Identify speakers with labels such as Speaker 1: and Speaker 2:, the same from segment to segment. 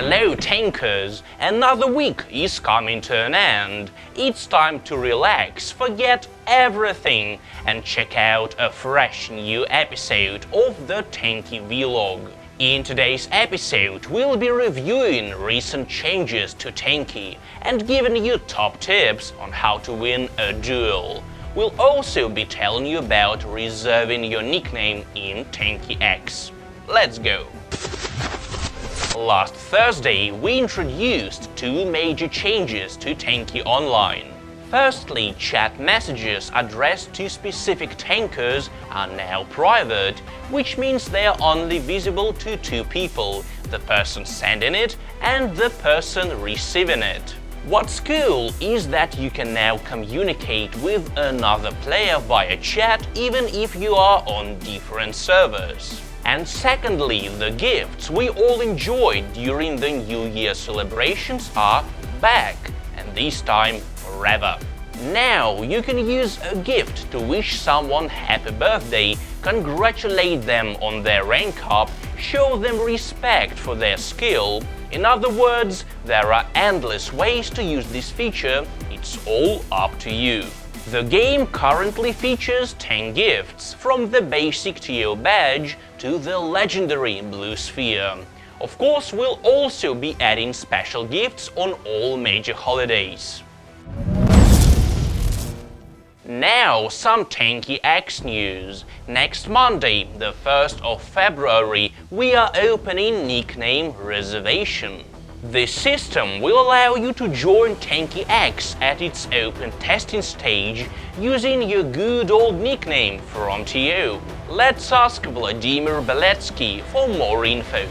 Speaker 1: Hello tankers! Another week is coming to an end. It's time to relax, forget everything and check out a fresh new episode of the Tanki Vlog. In today's episode, we'll be reviewing recent changes to Tanki and giving you top tips on how to win a duel. We'll also be telling you about reserving your nickname in Tanki X. Let's go! Last Thursday, we introduced two major changes to Tanki Online. Firstly, chat messages addressed to specific tankers are now private, which means they are only visible to two people, the person sending it and the person receiving it. What's cool is that you can now communicate with another player via chat even if you are on different servers. And secondly, the gifts we all enjoyed during the New Year celebrations are back, and this time forever. Now you can use a gift to wish someone happy birthday, congratulate them on their rank up, show them respect for their skill. In other words, there are endless ways to use this feature, it's all up to you. The game currently features 10 gifts, from the basic TO badge to the legendary Blue Sphere. Of course, we'll also be adding special gifts on all major holidays. Now, some Tanki X news. Next Monday, the 1st of February, we are opening nickname reservation. This system will allow you to join Tanki X at its open testing stage using your good old nickname from TO. Let's ask Vladimir Beletsky for more info.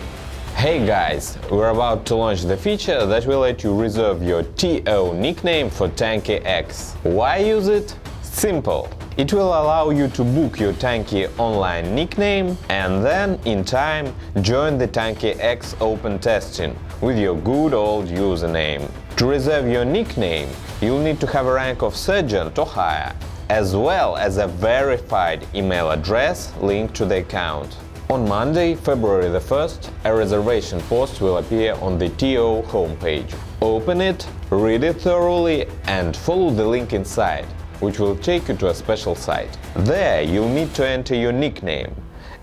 Speaker 2: Hey guys, we're about to launch the feature that will let you reserve your TO nickname for Tanki X. Why use it? Simple. It will allow you to book your Tanki Online nickname and then, in time, join the Tanki X open testing with your good old username. To reserve your nickname, you'll need to have a rank of Sergeant or higher, as well as a verified email address linked to the account. On Monday, February the 1st, a reservation post will appear on the TO homepage. Open it, read it thoroughly and follow the link inside, which will take you to a special site. There you'll need to enter your nickname.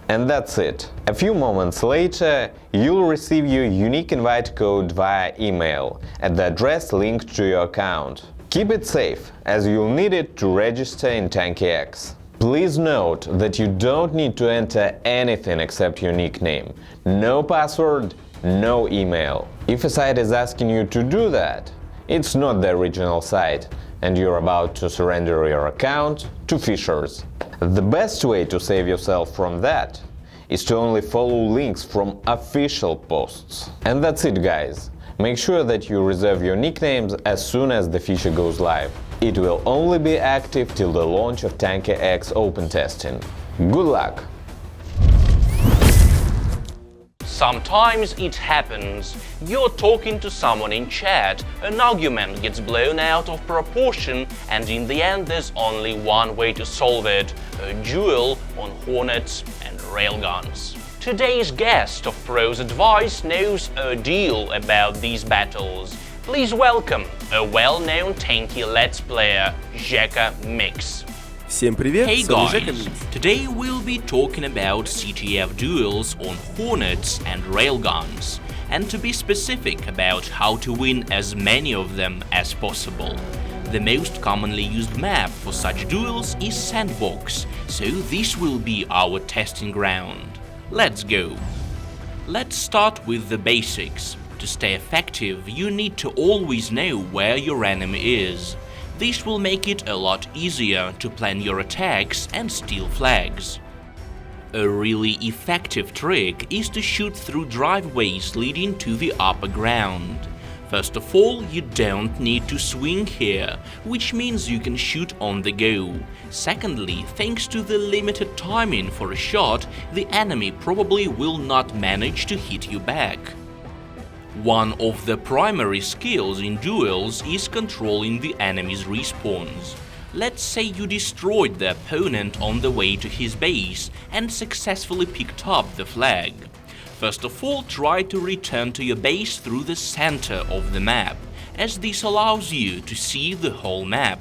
Speaker 2: And that's it. A few moments later, you'll receive your unique invite code via email at the address linked to your account. Keep it safe, as you'll need it to register in Tanki X. Please note that you don't need to enter anything except your nickname. No password, no email. If a site is asking you to do that, it's not the original site, and you're about to surrender your account to phishers. The best way to save yourself from that is to only follow links from official posts. And that's it, guys. Make sure that you reserve your nicknames as soon as the feature goes live. It will only be active till the launch of Tanki X open testing. Good luck!
Speaker 1: Sometimes it happens. You're talking to someone in chat, an argument gets blown out of proportion, and in the end there's only one way to solve it: a duel on Hornets and railguns. Today's guest of Pro's Advice knows a deal about these battles. Please welcome a well-known Tanki Let's Player, Žeka Mix.
Speaker 3: Всем привет,
Speaker 1: Hey
Speaker 3: с вами
Speaker 1: guys,
Speaker 3: Жека Микс.
Speaker 1: today we'll be talking about CTF duels on Hornets and railguns, and to be specific about how to win as many of them as possible. The most commonly used map for such duels is Sandbox, so this will be our testing ground. Let's go! Let's start with the basics. To stay effective, you need to always know where your enemy is. This will make it a lot easier to plan your attacks and steal flags. A really effective trick is to shoot through driveways leading to the upper ground. First of all, you don't need to swing here, which means you can shoot on the go. Secondly, thanks to the limited timing for a shot, the enemy probably will not manage to hit you back. One of the primary skills in duels is controlling the enemy's respawns. Let's say you destroyed the opponent on the way to his base and successfully picked up the flag. First of all, try to return to your base through the center of the map, as this allows you to see the whole map.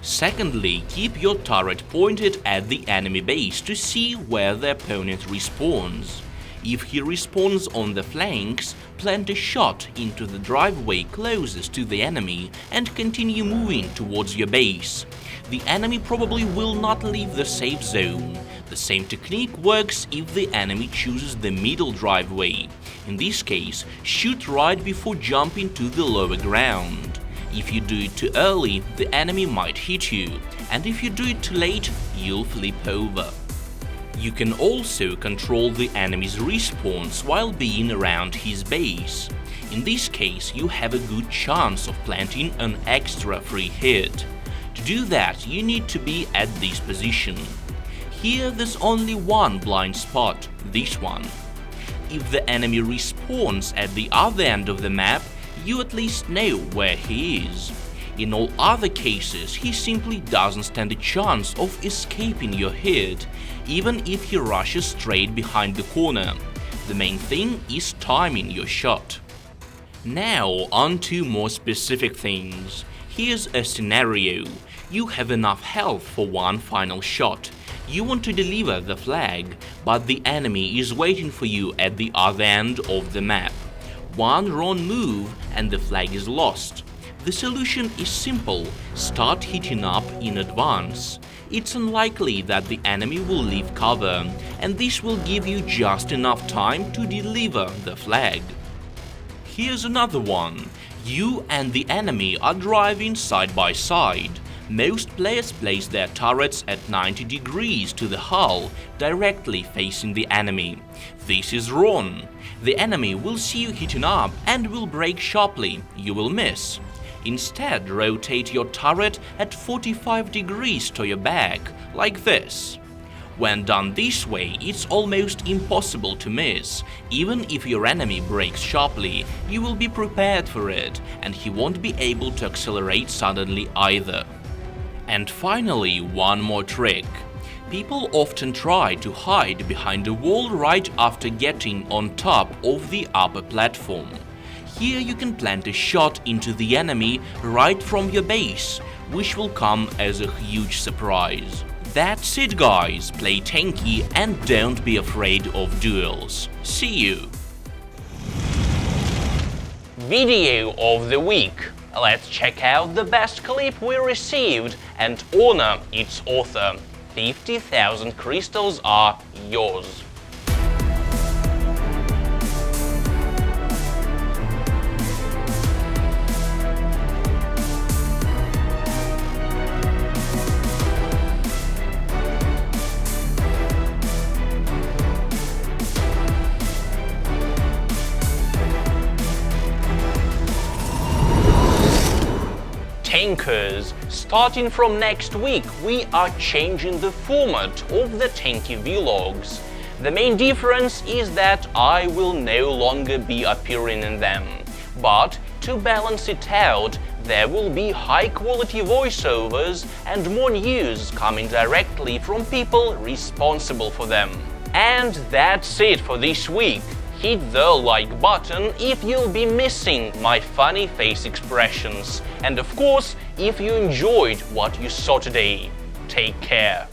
Speaker 1: Secondly, keep your turret pointed at the enemy base to see where the opponent respawns. If he respawns on the flanks, plant a shot into the driveway closest to the enemy and continue moving towards your base. The enemy probably will not leave the safe zone. The same technique works if the enemy chooses the middle driveway. In this case, shoot right before jumping to the lower ground. If you do it too early, the enemy might hit you, and if you do it too late, you'll flip over. You can also control the enemy's respawns while being around his base. In this case, you have a good chance of planting an extra free hit. To do that, you need to be at this position. Here there's only one blind spot, this one. If the enemy respawns at the other end of the map, you at least know where he is. In all other cases, he simply doesn't stand a chance of escaping your hit, even if he rushes straight behind the corner. The main thing is timing your shot. Now on to more specific things. Here's a scenario. You have enough health for one final shot. You want to deliver the flag, but the enemy is waiting for you at the other end of the map. One wrong move and the flag is lost. The solution is simple: start heating up in advance. It's unlikely that the enemy will leave cover, and this will give you just enough time to deliver the flag. Here's another one. You and the enemy are driving side by side. Most players place their turrets at 90 degrees to the hull, directly facing the enemy. This is wrong. The enemy will see you heating up and will brake sharply. You will miss. Instead, rotate your turret at 45 degrees to your back, like this. When done this way, it's almost impossible to miss. Even if your enemy brakes sharply, you will be prepared for it, and he won't be able to accelerate suddenly either. And finally, one more trick. People often try to hide behind a wall right after getting on top of the upper platform. Here you can plant a shot into the enemy right from your base, which will come as a huge surprise. That's it guys, play Tanki and don't be afraid of duels. See you!
Speaker 3: Video of the week. Let's check out the best clip we received and honor its author. 50,000 crystals are yours. Tankers, starting from next week, we are changing the format of the Tanki vlogs. The main difference is that I will no longer be appearing in them. But to balance it out, there will be high-quality voiceovers and more news coming directly from people responsible for them. And that's it for this week. Hit the like button if you'll be missing my funny face expressions. And of course, if you enjoyed what you saw today. Take care.